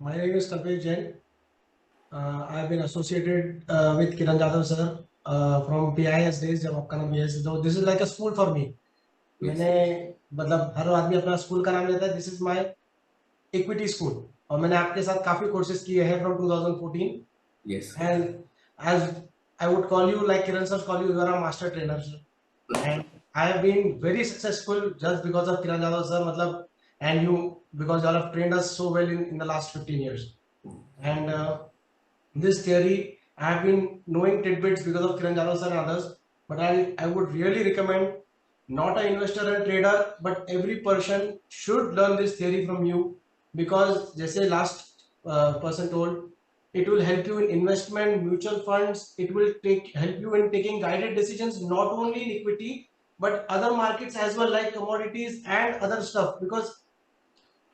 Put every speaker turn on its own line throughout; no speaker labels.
My name is Kalpesh Jain. I have been associated with Kiran Jadhav sir from BIS days जब आपका नाम BIS तो this is like a school for me.
Yes.
मैंने मतलब हर आदमी अपना school का नाम लेता है. This is my equity school और मैंने आपके साथ काफी कोर्सेज किए हैं from 2014.
Yes.
And as I would call you like Kiran sir call you are a master trainer sir. And I have been very successful just because of Kiran Jadhav sir मतलब and you because you all have trained us so well in the last 15 years. And this theory, I have been knowing tidbits because of Kiran Jadhav sir and others, but I would really recommend not an investor and trader, but every person should learn this theory from you because, जैसे last person told, it will help you in investment, mutual funds. It will help you in taking guided decisions not only in equity but other markets as well, like commodities and other stuff. Because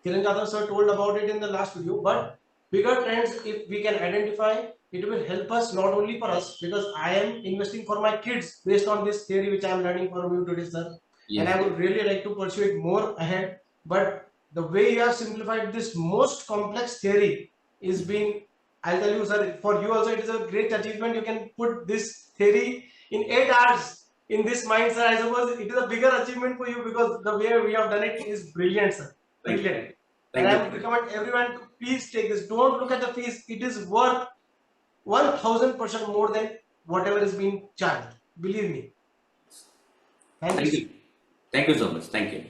Kiran Jadhav sir told about it in the last video, but bigger trends, if we can identify, it will help us not only for us, because I am investing for my kids based on this theory which I am learning from you today, sir. And
Yes.
I would really like to pursue it more ahead. But the way you have simplified this most complex theory is being, I'll tell you, sir, for you also it is a great achievement. You can put this theory in 8 hours in this mind, sir. I suppose it is a bigger achievement for you because the way we have done it is brilliant, sir.
Thank you.
Brilliant. And
Thank
I
you.
would recommend everyone to please take this. Don't look at the fees. It is worth 1000% more than whatever is being charged. Believe me. Thank you.
Thank you. Thank you so much. Thank you.